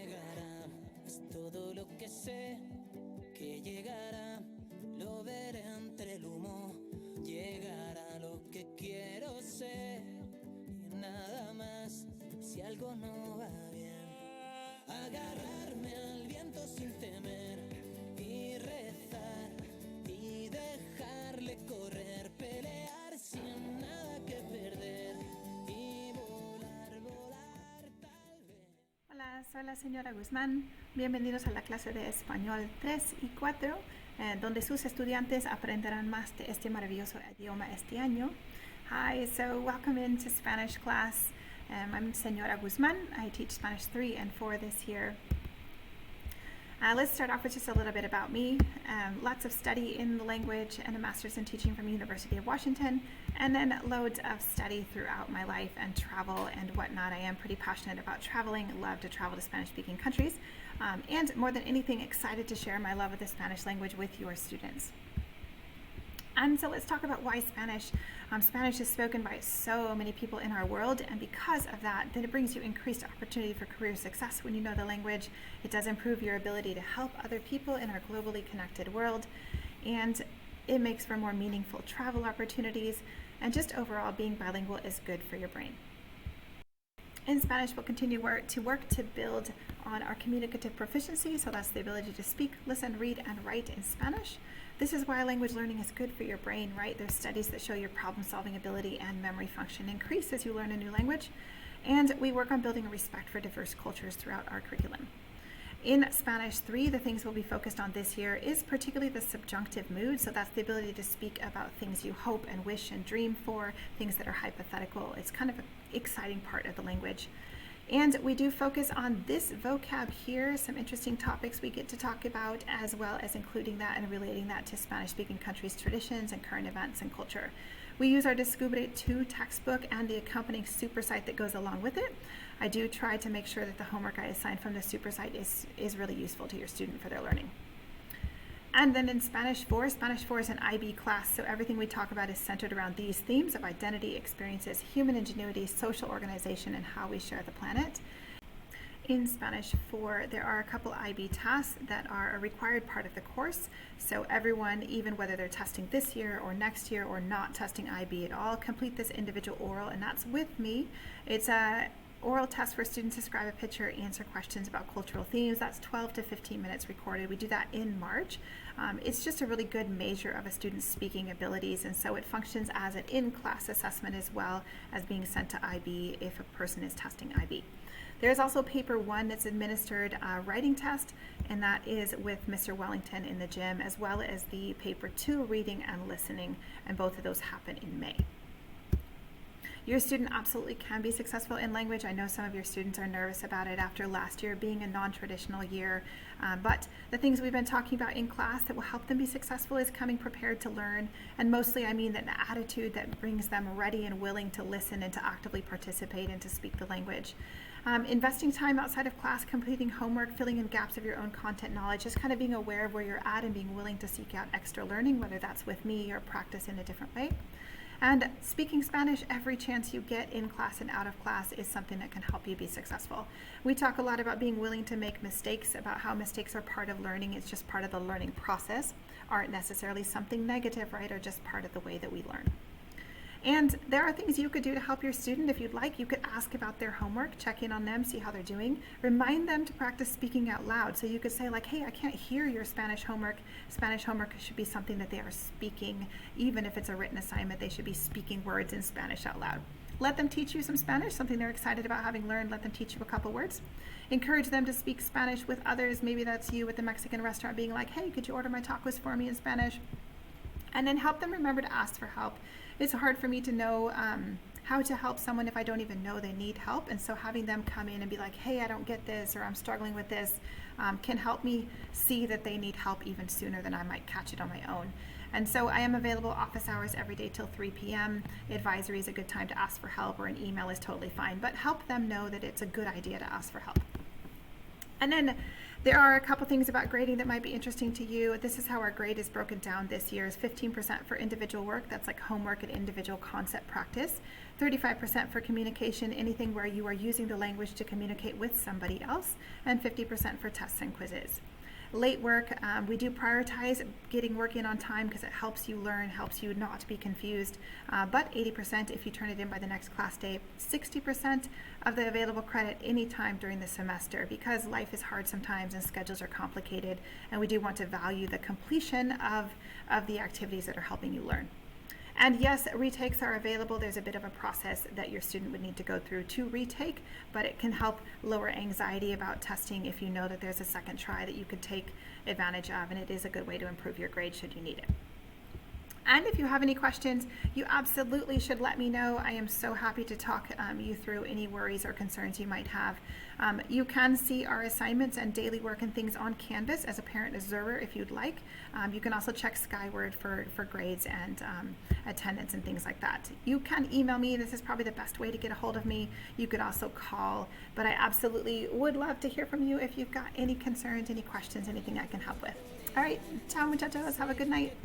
llegará, es todo lo que sé, que llegará, lo veré entre el humo, llegará lo que quiero ser, y nada más, si algo no va bien, agarrarme al viento sin temer, y rezar, y dejarle correr, pelear sin nada que perder, y volar, volar tal vez. Hola, soy la señora Guzmán. Bienvenidos a la clase de español 3 y 4, donde sus estudiantes aprenderán más de este maravilloso idioma este año. Hi, so welcome into Spanish class. I'm Señora Guzmán. I teach Spanish 3 and 4 this year. Let's start off with just a little bit about me. Lots of study in the language and a master's in teaching from the University of Washington, and then loads of study throughout my life and travel and whatnot. I am pretty passionate about traveling, love to travel to Spanish-speaking countries, and more than anything, excited to share my love of the Spanish language with your students. And so let's talk about why Spanish. Spanish is spoken by so many people in our world, and because of that, then it brings you increased opportunity for career success when you know the language. It does improve your ability to help other people in our globally connected world, and it makes for more meaningful travel opportunities, and just overall being bilingual is good for your brain. In Spanish, we'll continue to work to build on our communicative proficiency, so that's the ability to speak, listen, read, and write in Spanish. This is why language learning is good for your brain, right? There's studies that show your problem-solving ability and memory function increase as you learn a new language. And we work on building a respect for diverse cultures throughout our curriculum. In Spanish 3, the things we'll be focused on this year is particularly the subjunctive mood. So that's the ability to speak about things you hope and wish and dream for, things that are hypothetical. It's kind of an exciting part of the language. And we do focus on this vocab here, some interesting topics we get to talk about, as well as including that and relating that to Spanish-speaking countries' traditions and current events and culture. We use our Descubre 2 textbook and the accompanying super site that goes along with it. I do try to make sure that the homework I assign from the super site is really useful to your student for their learning. And then in Spanish 4 is an IB class, so everything we talk about is centered around these themes of identity, experiences, human ingenuity, social organization, and how we share the planet. In Spanish 4, there are a couple IB tasks that are a required part of the course, so everyone, even whether they're testing this year or next year or not testing IB at all, complete this individual oral, and that's with me. It's a oral test where students describe a picture, answer questions about cultural themes. That's 12 to 15 minutes recorded. We do that in March. It's just a really good measure of a student's speaking abilities, and so it functions as an in-class assessment as well as being sent to IB if a person is testing IB. There's also paper 1 that's administered writing test, and that is with Mr. Wellington in the gym, as well as the paper 2 reading and listening, and both of those happen in May. Your student absolutely can be successful in language. I know some of your students are nervous about it after last year being a non-traditional year, but the things we've been talking about in class that will help them be successful is coming prepared to learn, and mostly I mean that the attitude that brings them ready and willing to listen and to actively participate and to speak the language. Investing time outside of class, completing homework, filling in gaps of your own content knowledge, just kind of being aware of where you're at and being willing to seek out extra learning, whether that's with me or practice in a different way. And speaking Spanish every chance you get in class and out of class is something that can help you be successful. We talk a lot about being willing to make mistakes, about how mistakes are part of learning. It's just part of the learning process, aren't necessarily something negative, right, or just part of the way that we learn. And there are things you could do to help your student if you'd like. You could ask about their homework, check in on them, see how they're doing. Remind them to practice speaking out loud. So you could say like, hey, I can't hear your Spanish homework. Spanish homework should be something that they are speaking. Even if it's a written assignment, they should be speaking words in Spanish out loud. Let them teach you some Spanish, something they're excited about having learned. Let them teach you a couple words. Encourage them to speak Spanish with others. Maybe that's you at the Mexican restaurant being like, hey, could you order my tacos for me in Spanish? And then help them remember to ask for help. It's hard for me to know how to help someone if I don't even know they need help, and so having them come in and be like, hey, I don't get this, or I'm struggling with this, can help me see that they need help even sooner than I might catch it on my own. And so I am available office hours every day till 3 p.m. Advisory is a good time to ask for help, or an email is totally fine, but help them know that it's a good idea to ask for help. And then There are a couple things about grading that might be interesting to you. This is how our grade is broken down this year: is 15% for individual work, that's like homework and individual concept practice, 35% for communication, anything where you are using the language to communicate with somebody else, and 50% for tests and quizzes. Late work, we do prioritize getting work in on time because it helps you learn, helps you not be confused, but 80% if you turn it in by the next class day, 60% of the available credit anytime during the semester, because life is hard sometimes and schedules are complicated, and we do want to value the completion of the activities that are helping you learn. And yes, retakes are available. There's a bit of a process that your student would need to go through to retake, but it can help lower anxiety about testing if you know that there's a second try that you could take advantage of, and it is a good way to improve your grade should you need it. And if you have any questions, you absolutely should let me know. I am so happy to talk you through any worries or concerns you might have. You can see our assignments and daily work and things on Canvas as a parent observer if you'd like. You can also check Skyward for grades and attendance and things like that. You can email me. This is probably the best way to get a hold of me. You could also call, but I absolutely would love to hear from you if you've got any concerns, any questions, anything I can help with. All right, ciao muchachos, have a good night.